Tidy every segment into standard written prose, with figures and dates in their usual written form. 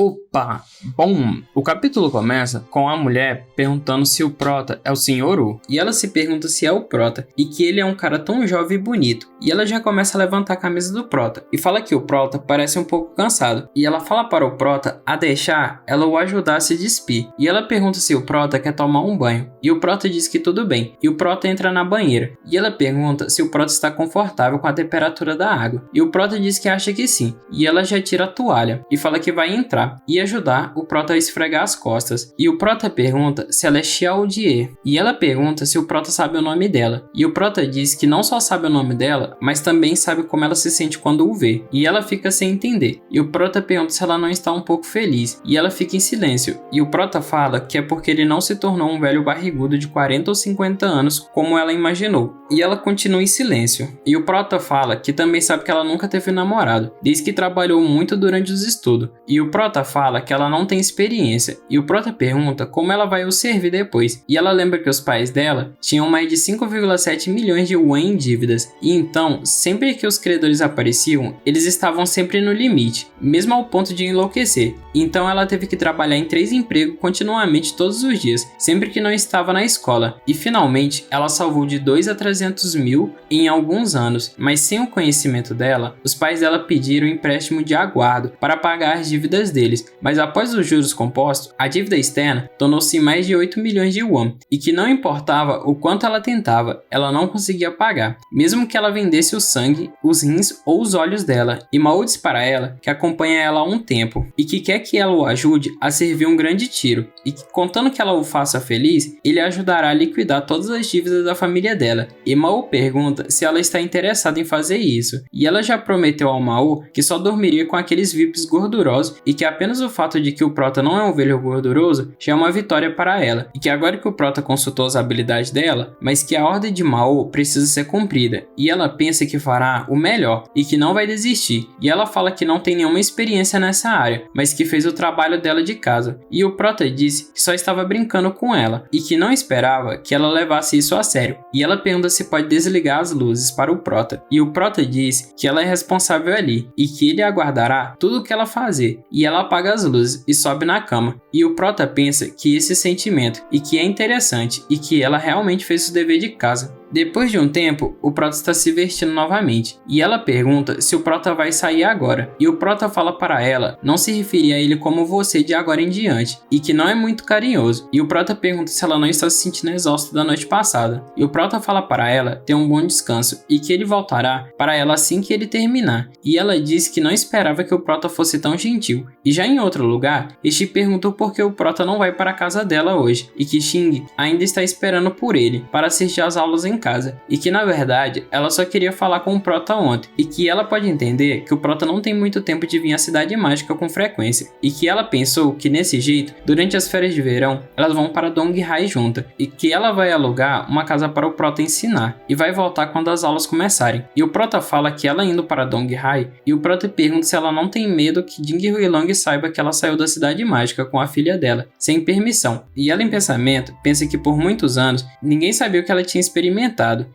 Opa! Bom, o capítulo começa com a mulher perguntando se o Prota é o Sr. U. E ela se pergunta se é o Prota e que ele é um cara tão jovem e bonito. E ela já começa a levantar a camisa do Prota e fala que o Prota parece um pouco cansado. E ela fala para o Prota a deixar ela o ajudar a se despir. E ela pergunta se o Prota quer tomar um banho. E o Prota diz que tudo bem. E o Prota entra na banheira. E ela pergunta se o Prota está confortável com a temperatura da água. E o Prota diz que acha que sim. E ela já tira a toalha e fala que vai entrar e ajudar o Prota a esfregar as costas. E o Prota pergunta se ela é Xiaodier. E ela pergunta se o Prota sabe o nome dela. E o Prota diz que não só sabe o nome dela, mas também sabe como ela se sente quando o vê. E ela fica sem entender. E o Prota pergunta se ela não está um pouco feliz. E ela fica em silêncio. E o Prota fala que é porque ele não se tornou um velho barrigudo de 40 ou 50 anos como ela imaginou. E ela continua em silêncio. E o Prota fala que também sabe que ela nunca teve namorado, desde que trabalhou muito durante os estudos. E o Prota fala que ela não tem experiência. E o Prota pergunta como ela vai o servir depois. E ela lembra que os pais dela tinham mais de 5,7 milhões de yuan em dívidas. E então, sempre que os credores apareciam, eles estavam sempre no limite, mesmo ao ponto de enlouquecer. Então ela teve que trabalhar em 3 empregos continuamente todos os dias, sempre que não estava na escola. E finalmente, ela salvou de 2 a 300 mil em alguns anos. Mas sem o conhecimento dela, os pais dela pediram empréstimo de aguardo para pagar as dívidas deles. Mas após os juros compostos, a dívida externa tornou-se mais de 8 milhões de yuan. E que não importava o quanto ela tentava, ela não conseguia pagar. Mesmo que ela vendesse o sangue, os rins ou os olhos dela. E Mao diz para ela que acompanha ela há um tempo e que quer que ela o ajude a servir um grande tiro. E que, contando que ela o faça feliz, ele ajudará a liquidar todas as dívidas da família dela. E Mao pergunta se ela está interessada em fazer isso. E ela já prometeu ao Mao que só dormiria com aqueles VIPs gordurosos e que apenas o fato de que o Prota não é um velho gorduroso já é uma vitória para ela. E que agora que o Prota consultou as habilidades dela, mas que a ordem de Mao precisa ser cumprida. E ela pensa que fará o melhor e que não vai desistir. E ela fala que não tem nenhuma experiência nessa área, mas que fez o trabalho dela de casa. E o Prota disse que só estava brincando com ela e que não esperava que ela levasse isso a sério. E ela pergunta se pode desligar as luzes para o Prota. E o Prota diz que ela é responsável ali e que ele aguardará tudo o que ela fazer. E ela apaga as luzes e sobe na cama. E o Prota pensa que esse sentimento e que é interessante e que ela realmente fez o dever de casa. Depois de um tempo, o Prota está se vestindo novamente, e ela pergunta se o Prota vai sair agora, e o Prota fala para ela não se referir a ele como você de agora em diante, e que não é muito carinhoso, e o Prota pergunta se ela não está se sentindo exausta da noite passada, e o Prota fala para ela ter um bom descanso, e que ele voltará para ela assim que ele terminar, e ela diz que não esperava que o Prota fosse tão gentil. E já em outro lugar, este perguntou por que o Prota não vai para a casa dela hoje, e que Xing ainda está esperando por ele, para assistir às aulas em casa, e que na verdade ela só queria falar com o Prota ontem, e que ela pode entender que o Prota não tem muito tempo de vir à cidade mágica com frequência, e que ela pensou que nesse jeito, durante as férias de verão, elas vão para Donghai junta, e que ela vai alugar uma casa para o Prota ensinar, e vai voltar quando as aulas começarem. E o Prota fala que ela indo para Donghai, e o Prota pergunta se ela não tem medo que Ding Huilong saiba que ela saiu da cidade mágica com a filha dela, sem permissão, e ela em pensamento pensa que por muitos anos ninguém sabia o que ela tinha experimentado,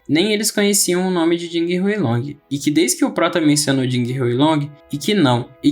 nem eles conheciam o nome de Ding Huilong, e que desde que o Prota mencionou Ding Huilong, e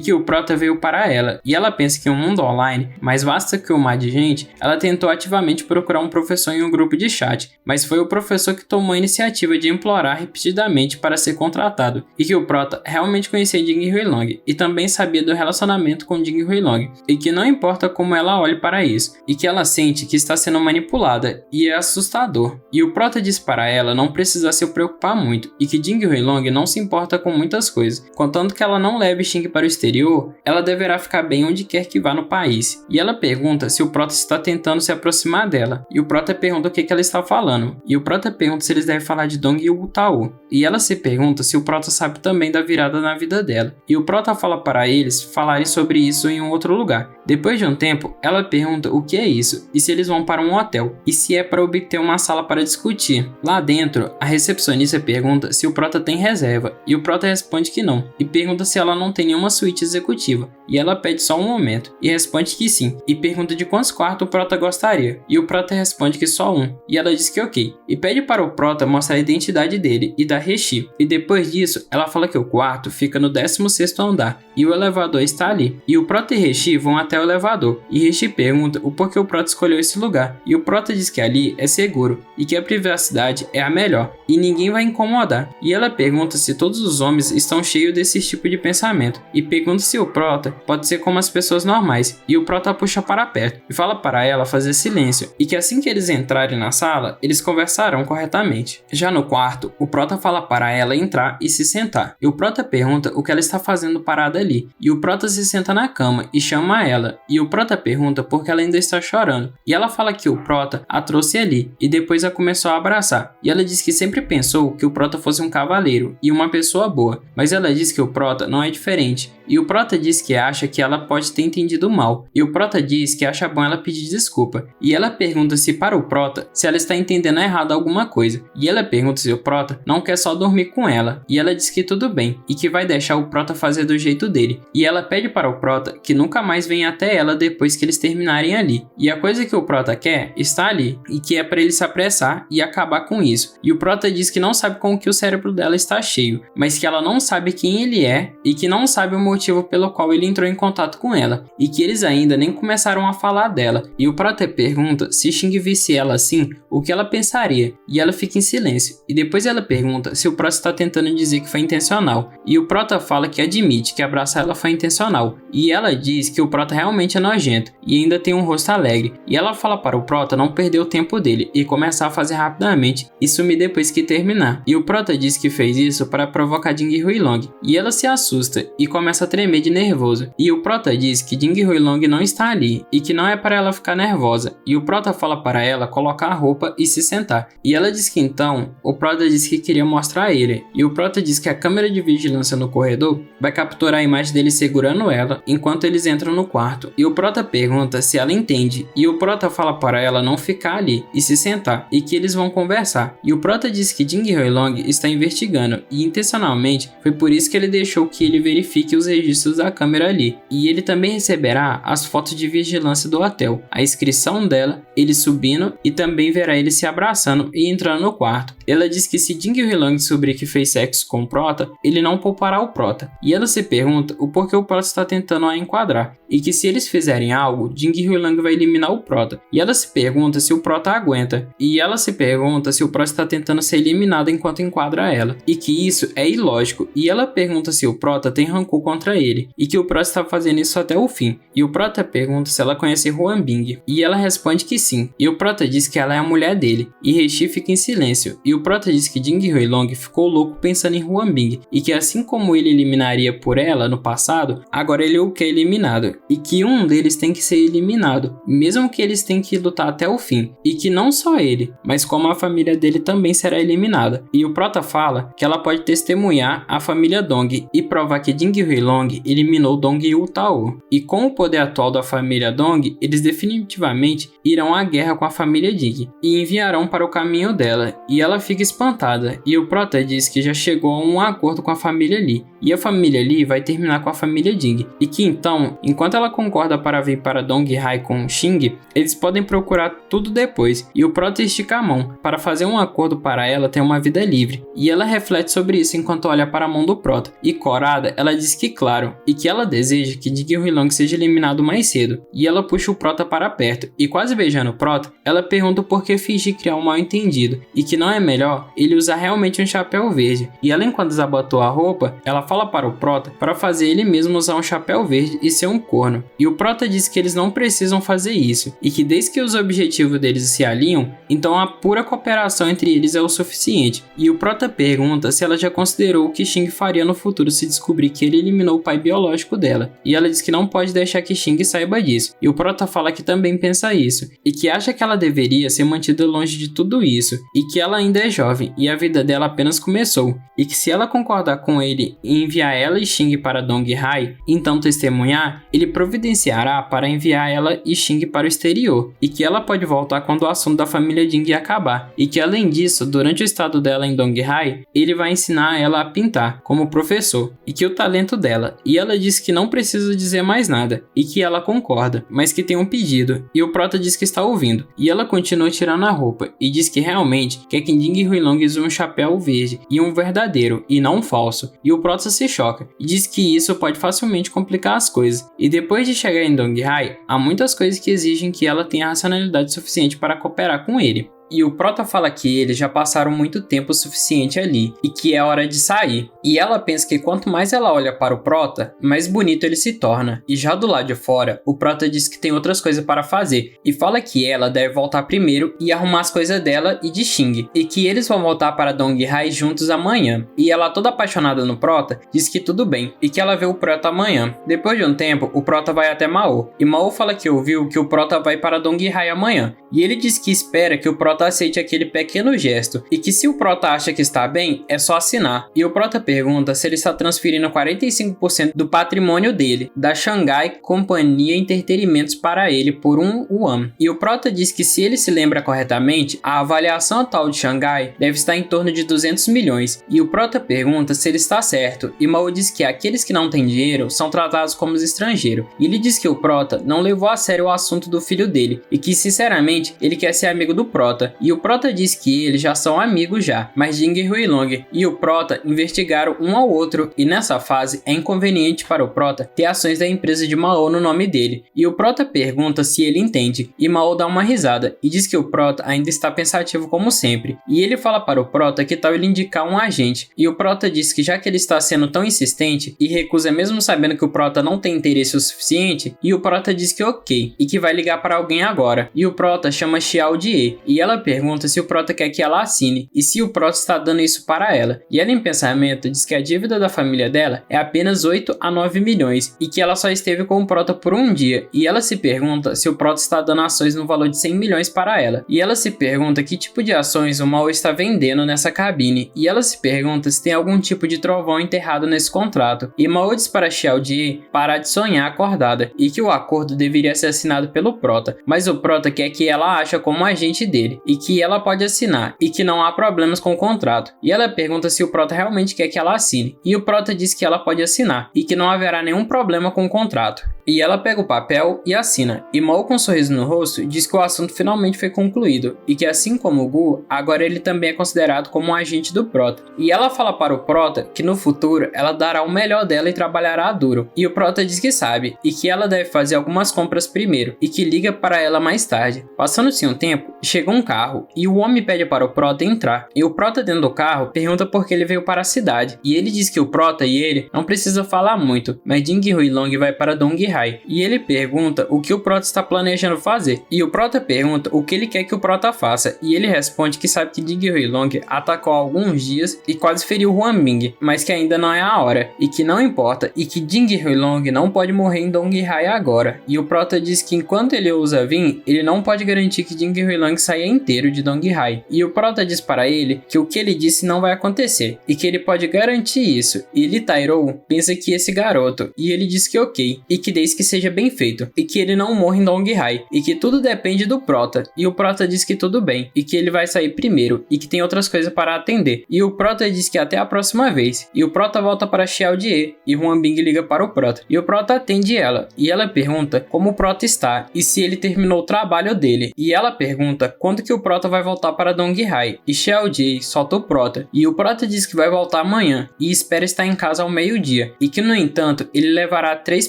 que o Prota veio para ela, e ela pensa que um mundo online, mais vasto que o mar de gente, ela tentou ativamente procurar um professor em um grupo de chat, mas foi o professor que tomou a iniciativa de implorar repetidamente para ser contratado, e que o Prota realmente conhecia Ding Huilong, e também sabia do relacionamento com Ding Huilong, e que não importa como ela olhe para isso, e que ela sente que está sendo manipulada, e é assustador. E o Prota diz para ela não precisa se preocupar muito, e que Ding Huilong não se importa com muitas coisas, contanto que ela não leve Xing para o exterior, ela deverá ficar bem onde quer que vá no país. E ela pergunta se o Prota está tentando se aproximar dela, e o Prota pergunta o que ela está falando, e o Prota pergunta se eles devem falar de Dong Yutao, e ela se pergunta se o Prota sabe também da virada na vida dela, e o Prota fala para eles falarem sobre isso em um outro lugar. Depois de um tempo, ela pergunta o que é isso, e se eles vão para um hotel, e se é para obter uma sala para discutir. Lá dentro, a recepcionista pergunta se o Prota tem reserva, e o Prota responde que não, e pergunta se ela não tem nenhuma suíte executiva. e ela pede só um momento, e responde que sim, e pergunta de quantos quartos o Prota gostaria, e o Prota responde que só um, e ela diz que ok, e pede para o Prota mostrar a identidade dele e da Reshi, e depois disso, ela fala que o quarto fica no 16º andar, e o elevador está ali, e o Prota e Reshi vão até o elevador, e Reshi pergunta o porquê o Prota escolheu esse lugar, e o Prota diz que ali é seguro, e que a privacidade é a melhor, e ninguém vai incomodar, e ela pergunta se todos os homens estão cheios desse tipo de pensamento, e pergunta se o Prota pode ser como as pessoas normais, e o Prota puxa para perto, e fala para ela fazer silêncio, e que assim que eles entrarem na sala, eles conversarão corretamente. Já no quarto, o Prota fala para ela entrar e se sentar, e o Prota pergunta o que ela está fazendo parada ali, e o Prota se senta na cama e chama ela, e o Prota pergunta por que ela ainda está chorando, e ela fala que o Prota a trouxe ali, e depois a começou a abraçar, e ela diz que sempre pensou que o Prota fosse um cavaleiro e uma pessoa boa, mas ela diz que o Prota não é diferente, e o Prota diz que acha que ela pode ter entendido mal, e o Prota diz que acha bom ela pedir desculpa, e ela pergunta se para o Prota se ela está entendendo errado alguma coisa, e ela pergunta se o Prota não quer só dormir com ela, e ela diz que tudo bem, e que vai deixar o Prota fazer do jeito dele, e ela pede para o Prota que nunca mais venha até ela depois que eles terminarem ali, e a coisa que o Prota quer está ali, e que é para ele se apressar e acabar com isso, e o Prota diz que não sabe como que o cérebro dela está cheio, mas que ela não sabe quem ele é, e que não sabe o motivo pelo qual ele entrou em contato com ela, e que eles ainda nem começaram a falar dela, e o Prota pergunta se Xing visse ela assim, o que ela pensaria, e ela fica em silêncio, e depois ela pergunta se o Prota está tentando dizer que foi intencional, e o Prota fala que admite que abraçar ela foi intencional, e ela diz que o Prota realmente é nojento, e ainda tem um rosto alegre, e ela fala para o Prota não perder o tempo dele, e começar a fazer rapidamente, e sumir depois que terminar, e o Prota diz que fez isso para provocar Jing Huilong, e ela se assusta, e começa a tremer de nervoso, e o Prota diz que Jing Huilong não está ali, e que não é para ela ficar nervosa, e o Prota fala para ela colocar a roupa e se sentar, e ela diz que então, o Prota diz que queria mostrar a ele, e o Prota diz que a câmera de vigilância no corredor vai capturar a imagem dele segurando ela, enquanto eles entram no quarto, e o Prota pergunta se ela entende, e o Prota fala para ela não ficar ali, e se sentar, e que eles vão conversar, e o Prota diz que Jing Huilong está investigando, e intencionalmente foi por isso que ele deixou que ele verifique os registros da câmera ali, e ele também receberá as fotos de vigilância do hotel, a inscrição dela, ele subindo, e também verá ele se abraçando e entrando no quarto. Ela diz que se Jing Huilong descobrir que fez sexo com o Prota, ele não poupará o Prota, e ela se pergunta o porquê o Prota está tentando a enquadrar, e que se eles fizerem algo, Jing Huilong vai eliminar o Prota, e ela se pergunta se o Prota aguenta, e ela se pergunta se o Prota está tentando ser eliminado enquanto enquadra ela, e que isso é ilógico, e ela pergunta se o Prota tem rancor contra ele, e que o Prota está fazendo isso até o fim, e o Prota pergunta se ela conhece Huambing, e ela responde que sim, e o Prota diz que ela é a mulher dele, e Reshi fica em silêncio, e o Prota diz que Jing Huilong ficou louco pensando em Huambing, e que assim como ele eliminaria por ela no passado, agora ele o quer eliminado, e que um deles tem que ser eliminado, mesmo que eles tenham que lutar até o fim, e que não só ele, mas como a família dele também será eliminada, e o Prota fala que ela pode testemunhar a família Dong e provar que Jing Huilong eliminou Dong Yutao, e com o poder atual da família Dong, eles definitivamente irão à guerra com a família Jing, e enviarão para o caminho dela, e ela fica espantada, e o Prota diz que já chegou a um acordo com a família Lee, e a família Lee vai terminar com a família Jing, e que então, enquanto ela concorda para vir para Donghai com Xing, eles podem procurar tudo depois, e o Prota estica a mão para fazer um acordo para ela ter uma vida livre, e ela reflete sobre isso enquanto olha para a mão do Prota, e corada, ela diz que claro, e que ela deseja que Jing Huilong seja eliminado mais cedo, e ela puxa o Prota para perto, e quase beijando o Prota, ela pergunta por que fingir criar um mal entendido, e que não é melhor ele usar realmente um chapéu verde, e ela enquanto desabotou a roupa, ela fala para o Prota para fazer ele mesmo usar um chapéu verde e ser um corno, e o Prota diz que eles não precisam fazer isso, e que desde que os objetivos deles se alinham, então a pura cooperação entre eles é o suficiente, e o Prota pergunta se ela já considerou o que Xing faria no futuro se descobrir que ele eliminou o pai biológico dela, e ela diz que não pode deixar que Xing saiba disso, e o Prota fala que também pensa isso, e que acha que ela deveria ser mantida longe de tudo isso, e que ela ainda é jovem, e a vida dela apenas começou, e que se ela concordar com ele em enviar ela e Xing para Donghai, então testemunhar, ele providenciará para enviar ela e Xing para o exterior, e que ela pode voltar quando o assunto da família Jing acabar, e que além disso, durante o estado dela em Donghai, ele vai ensinar ela a pintar, como professor, e que o talento dela, e ela diz que que não precisa dizer mais nada, e que ela concorda, mas que tem um pedido, e o Prota diz que está ouvindo, e ela continua tirando a roupa, e diz que realmente quer que Ding Huilong use um chapéu verde, e um verdadeiro, e não um falso, e o Prota se choca, e diz que isso pode facilmente complicar as coisas, e depois de chegar em Donghai, há muitas coisas que exigem que ela tenha racionalidade suficiente para cooperar com ele. E o Prota fala que eles já passaram muito tempo suficiente ali e que é hora de sair. E ela pensa que quanto mais ela olha para o Prota, mais bonito ele se torna. E já do lado de fora, o Prota diz que tem outras coisas para fazer e fala que ela deve voltar primeiro e arrumar as coisas dela e de Xing, e que eles vão voltar para Donghai juntos amanhã. E ela, toda apaixonada no Prota, diz que tudo bem e que ela vê o Prota amanhã. Depois de um tempo, o Prota vai até Mao e Mao fala que ouviu que o Prota vai para Donghai amanhã. E ele diz que espera que o Prota aceite aquele pequeno gesto, e que se o Prota acha que está bem, é só assinar. E o Prota pergunta se ele está transferindo 45% do patrimônio dele, da Shanghai Companhia Entretenimentos, para ele por um yuan. E o Prota diz que se ele se lembra corretamente, a avaliação atual de Xangai deve estar em torno de 200 milhões. E o Prota pergunta se ele está certo, e Mao diz que aqueles que não têm dinheiro são tratados como estrangeiros. E ele diz que o Prota não levou a sério o assunto do filho dele, e que sinceramente ele quer ser amigo do Prota. E o Prota diz que eles já são amigos mas Ding Huilong e o Prota investigaram um ao outro, e nessa fase é inconveniente para o Prota ter ações da empresa de Mao no nome dele. E o Prota pergunta se ele entende, e Mao dá uma risada e diz que o Prota ainda está pensativo como sempre. E ele fala para o Prota que tal ele indicar um agente, e o Prota diz que já que ele está sendo tão insistente e recusa mesmo sabendo que o Prota não tem interesse o suficiente, e o Prota diz que ok, e que vai ligar para alguém agora. E o Prota chama Xiao Die, e ela pergunta se o Prota quer que ela assine, e se o Prota está dando isso para ela. E ela em pensamento diz que a dívida da família dela é apenas 8 a 9 milhões, e que ela só esteve com o Prota por um dia, e ela se pergunta se o Prota está dando ações no valor de 100 milhões para ela. E ela se pergunta que tipo de ações o Mao está vendendo nessa cabine, e ela se pergunta se tem algum tipo de trovão enterrado nesse contrato. E Mao diz para Xiao Die parar de sonhar acordada, e que o acordo deveria ser assinado pelo Prota, mas o Prota quer que ela ache como agente dele, e que ela pode assinar, e que não há problemas com o contrato. E ela pergunta se o Prota realmente quer que ela assine, e o Prota diz que ela pode assinar, e que não haverá nenhum problema com o contrato. E ela pega o papel e assina, e Mao, com um sorriso no rosto, diz que o assunto finalmente foi concluído, e que assim como o Gu, agora ele também é considerado como um agente do Prota. E ela fala para o Prota que no futuro ela dará o melhor dela e trabalhará duro, e o Prota diz que sabe, e que ela deve fazer algumas compras primeiro, e que liga para ela mais tarde. Passando-se um tempo, chega um carro, e o homem pede para o Prota entrar, e o Prota dentro do carro pergunta por que ele veio para a cidade, e ele diz que o Prota e ele não precisam falar muito, mas Ding Huilong vai para Donghai, e ele pergunta o que o Prota está planejando fazer, e o Prota pergunta o que ele quer que o Prota faça, e ele responde que sabe que Ding Huilong atacou há alguns dias e quase feriu Huan Bing, mas que ainda não é a hora, e que não importa, e que Ding Huilong não pode morrer em Donghai agora. E o Prota diz que enquanto ele ousa vir, ele não pode garantir que Ding Huilong saia inteiro de Donghai, e o Prota diz para ele que o que ele disse não vai acontecer, e que ele pode garantir isso, e Li Tairou pensa que esse garoto, e ele diz que ok, e que desde que seja bem feito, e que ele não morra em Donghai, e que tudo depende do Prota, e o Prota diz que tudo bem, e que ele vai sair primeiro, e que tem outras coisas para atender, e o Prota diz que até a próxima vez, e o Prota volta para Xiao Die, e Huan Bing liga para o Prota, e o Prota atende ela, e ela pergunta como o Prota está, e se ele terminou o trabalho dele, e ela pergunta quando que o Prota vai voltar para Donghai, e Xiao Die solta o Prota, e o Prota diz que vai voltar amanhã, e espera estar em casa ao meio-dia, e que no entanto, ele levará 3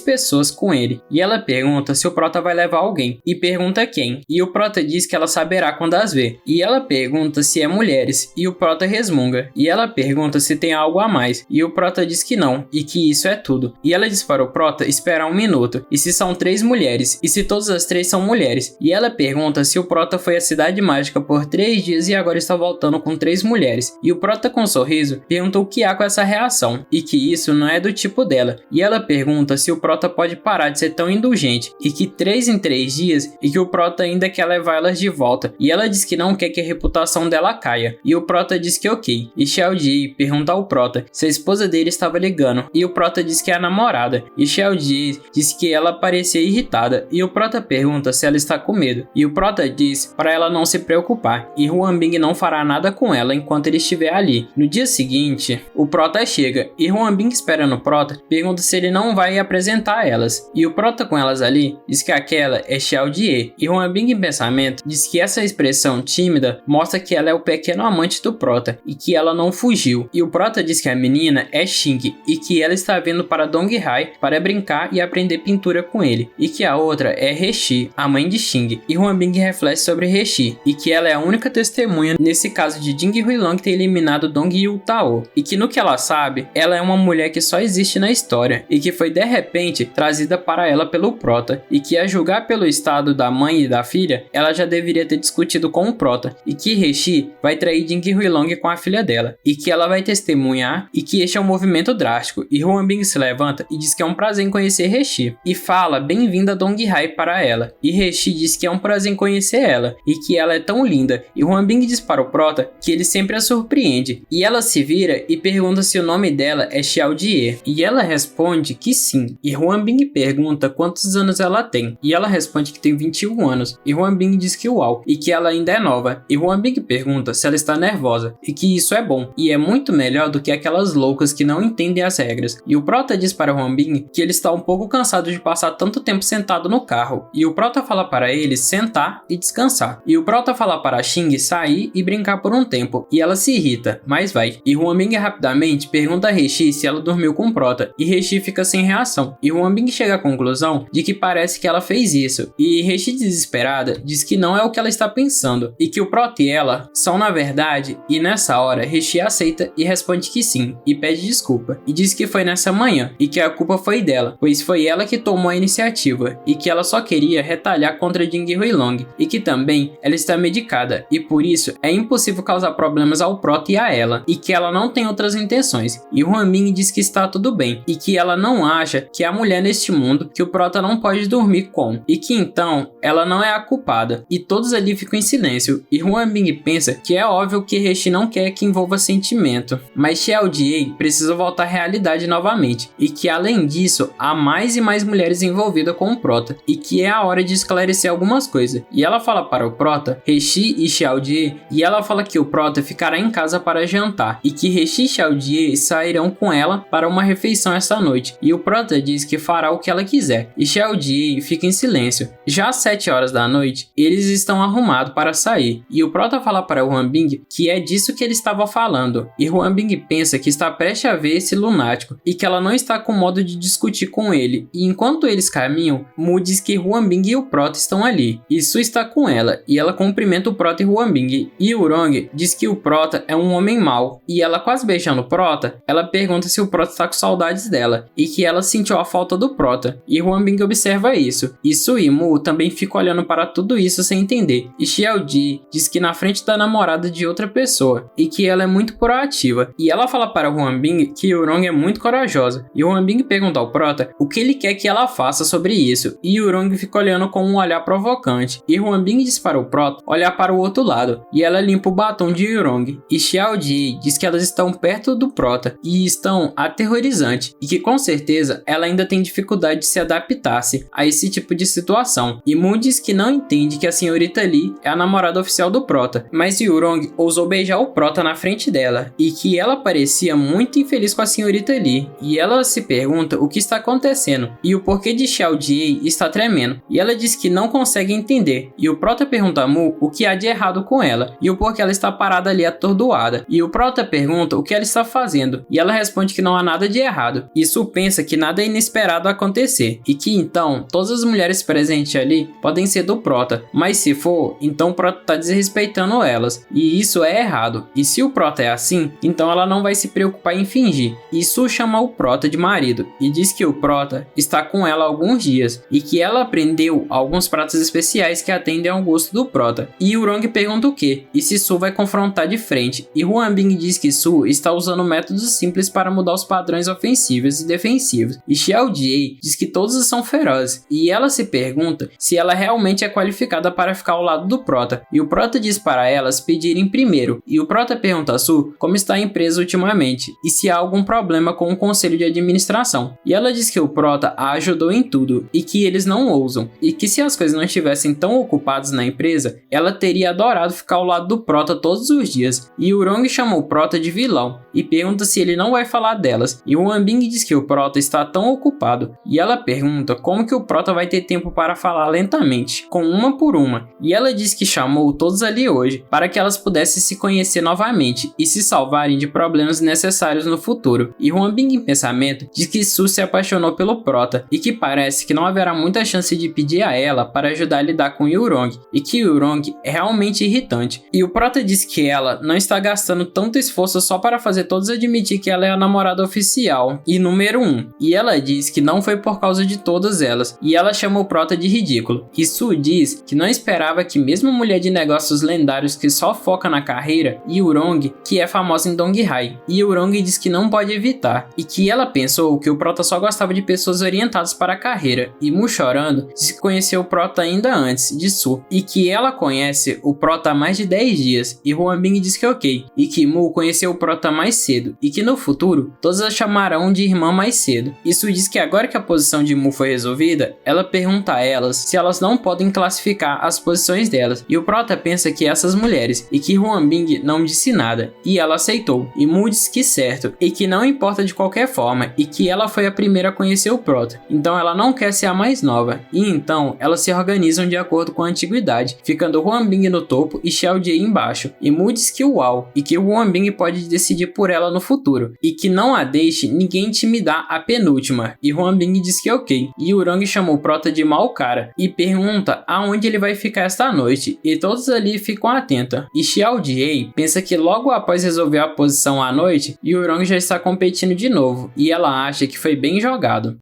pessoas com ele, e ela pergunta se o Prota vai levar alguém, e pergunta quem, e o Prota diz que ela saberá quando as ver, e ela pergunta se é mulheres, e o Prota resmunga, e ela pergunta se tem algo a mais, e o Prota diz que não, e que isso é tudo, e ela diz para o Prota esperar 1 minuto, e se são 3 mulheres, e se todas as 3 são mulheres, e ela pergunta se o Prota foi à Cidade Mágica por 3 dias e agora está voltando com 3 mulheres, e o Prota com um sorriso pergunta o que há com essa reação, e que isso não é do tipo dela, e ela pergunta se o Prota pode parar parar de ser tão indulgente e que 3 em 3 dias e que o Prota ainda quer levar elas de volta e ela diz que não quer que a reputação dela caia e o Prota diz que ok. E Xiao Jie pergunta ao Prota se a esposa dele estava ligando e o Prota diz que é a namorada e Xiao Jie diz que ela parecia irritada e o Prota pergunta se ela está com medo e o Prota diz para ela não se preocupar e Huan Bin não fará nada com ela enquanto ele estiver ali. No dia seguinte, o Prota chega e Huan Bin espera no Prota, pergunta se ele não vai apresentar elas e o Prota com elas ali diz que aquela é Xiao Jie e Huan Bin em pensamento diz que essa expressão tímida mostra que ela é o pequeno amante do Prota e que ela não fugiu e o Prota diz que a menina é Xing e que ela está vindo para Dong Hai para brincar e aprender pintura com ele e que a outra é Reshi, a mãe de Xing e Huan Bin reflete sobre Reshi e que ela é a única testemunha nesse caso de Jing Huilong ter eliminado Dong Yu Tao e que no que ela sabe, ela é uma mulher que só existe na história e que foi de repente trazida para ela pelo Prota e que a julgar pelo estado da mãe e da filha, ela já deveria ter discutido com o Prota e que Reshi vai trair Jing Huilong com a filha dela e que ela vai testemunhar e que este é um movimento drástico e Huan Bin se levanta e diz que é um prazer em conhecer Reshi e fala bem-vinda a Dong Hai para ela e Reshi diz que é um prazer em conhecer ela e que ela é tão linda e Huan Bin diz para o Prota que ele sempre a surpreende e ela se vira e pergunta se o nome dela é Xiao Jie e ela responde que sim e Huan Bin pergunta quantos anos ela tem e ela responde que tem 21 anos e Huan Bin diz que uau e que ela ainda é nova e Huan Bin pergunta se ela está nervosa e que isso é bom e é muito melhor do que aquelas loucas que não entendem as regras e o Prota diz para Huan Bin que ele está um pouco cansado de passar tanto tempo sentado no carro e o Prota fala para ele sentar e descansar e o Prota fala para Xing sair e brincar por um tempo e ela se irrita, mas vai e Huan Bin rapidamente pergunta a Reshi se ela dormiu com o Prota e Reshi fica sem reação e Huan Bin chega à conclusão de que parece que ela fez isso e Reshi desesperada diz que não é o que ela está pensando e que o Prota e ela são na verdade e nessa hora Reshi aceita e responde que sim e pede desculpa e diz que foi nessa manhã e que a culpa foi dela, pois foi ela que tomou a iniciativa e que ela só queria retalhar contra Jing Huilong e que também ela está medicada e por isso é impossível causar problemas ao Prota e a ela e que ela não tem outras intenções e Huan Bin diz que está tudo bem e que ela não acha que há mulher neste mundo que o Prota não pode dormir com e que então ela não é a culpada e todos ali ficam em silêncio e Huan Bin pensa que é óbvio que Reshi não quer que envolva sentimento, mas Xiao Jie precisa voltar à realidade novamente e que além disso há mais e mais mulheres envolvidas com o Prota e que é a hora de esclarecer algumas coisas e ela fala para o Prota, Reshi e Xiao Jie e ela fala que o Prota ficará em casa para jantar e que Reshi e Xiao Jie sairão com ela para uma refeição essa noite e o Prota diz que fará o que ela quiser e Xiao Jie fica em silêncio. Já às 7 horas da noite, eles estão arrumados para sair e o Prota fala para Huan Bin que é disso que ele estava falando e Huan Bin pensa que está prestes a ver esse lunático e que ela não está com modo de discutir com ele e enquanto eles caminham, Mu diz que Huan Bin e o Prota estão ali e Su está com ela e ela cumprimenta o Prota e Huan Bin e Urong diz que o Prota é um homem mau e ela quase beijando o Prota, ela pergunta se o Prota está com saudades dela e que ela sentiu a falta do Prota e Huan Bin observa isso e Su e Mu também ficam olhando para tudo isso sem entender e Xiao Jie diz que na frente da namorada de outra pessoa e que ela é muito proativa e ela fala para Huan Bin que Urong é muito corajosa e Huan Bin pergunta ao Prota o que ele quer que ela faça sobre isso e Urong fica olhando com um olhar provocante e Huan Bin diz para o Prota olhar para o outro lado e ela limpa o batom de Urong e Xiao Jie diz que elas estão perto do Prota e estão aterrorizantes e que com certeza ela ainda tem dificuldade de se adaptar-se a esse tipo de situação e Mu diz que não entende que a senhorita Li é a namorada oficial do Prota, mas Urong ousou beijar o Prota na frente dela e que ela parecia muito infeliz com a senhorita Li e ela se pergunta o que está acontecendo e o porquê de Xiao Jie está tremendo e ela diz que não consegue entender e o Prota pergunta a Mu o que há de errado com ela e o porquê ela está parada ali atordoada e o Prota pergunta o que ela está fazendo e ela responde que não há nada de errado e Su pensa que nada é inesperado acontecer e que então todas as mulheres presentes ali podem ser do Prota, mas se for, então o Prota está desrespeitando elas e isso é errado e se o Prota é assim, então ela não vai se preocupar em fingir e Su chama o Prota de marido e diz que o Prota está com ela há alguns dias e que ela aprendeu alguns pratos especiais que atendem ao gosto do Prota e Urong pergunta o que e se Su vai confrontar de frente e Huan Bin diz que Su está usando métodos simples para mudar os padrões ofensivos e defensivos e Xiao Jie diz que todos são ferozes, e ela se pergunta se ela realmente é qualificada para ficar ao lado do Prota, e o Prota diz para elas pedirem primeiro, e o Prota pergunta a Su como está a empresa ultimamente, e se há algum problema com o conselho de administração, e ela diz que o Prota a ajudou em tudo, e que eles não ousam, e que se as coisas não estivessem tão ocupadas na empresa, ela teria adorado ficar ao lado do Prota todos os dias, e o Wrong chama o Prota de vilão, e pergunta se ele não vai falar delas, e o Huan Bin diz que o Prota está tão ocupado, e ela pergunta como que o Prota vai ter tempo para falar lentamente, com uma por uma, e ela diz que chamou todos ali hoje, para que elas pudessem se conhecer novamente, e se salvarem de problemas necessários no futuro, e Huan Bin em pensamento diz que Su se apaixonou pelo Prota, e que parece que não haverá muita chance de pedir a ela para ajudar a lidar com Yurong, e que Yurong é realmente irritante, e o Prota diz que ela não está gastando tanto esforço só para fazer todos admitir que ela é a namorada oficial e número 1, e ela diz que não foi por causa de todas elas, e ela chama o Prota de ridículo, e Su diz que não esperava que mesmo mulher de negócios lendários que só foca na carreira, Yurong, que é famosa em Donghai, e Yurong diz que não pode evitar, e que ela pensou que o Prota só gostava de pessoas orientadas para a carreira, e Mu chorando diz que conheceu o Prota ainda antes de Su, e que ela conhece o Prota há mais de 10 dias, e Huan Bin diz que ok, e que Mu conheceu o Prota mais cedo, e que no futuro todas a chamarão de irmã mais cedo. Isso diz que agora que a posição de Mu foi resolvida, ela pergunta a elas se elas não podem classificar as posições delas, e o Prota pensa que essas mulheres, e que Huan Bin não disse nada, e ela aceitou, e Mu diz que certo, e que não importa de qualquer forma, e que ela foi a primeira a conhecer o Prota, então ela não quer ser a mais nova, e então elas se organizam de acordo com a antiguidade, ficando Huan Bin no topo e Xiao Jie embaixo, e Mu diz que uau, e que Huan Bin pode decidir por ela no futuro, e que não a deixe ninguém intimidar a penúltima, e Huan Bin diz que ok, e Wrong chamou o Prota de mau cara, e pergunta aonde ele vai ficar esta noite, e todos ali ficam atentos, e Xiao Jie pensa que logo após resolver a posição à noite, Wrong já está competindo de novo, e ela acha que foi bem jogado.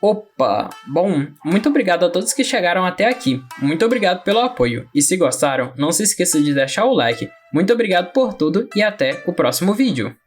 Opa! Bom, muito obrigado a todos que chegaram até aqui, muito obrigado pelo apoio, e se gostaram, não se esqueça de deixar o like, muito obrigado por tudo e até o próximo vídeo!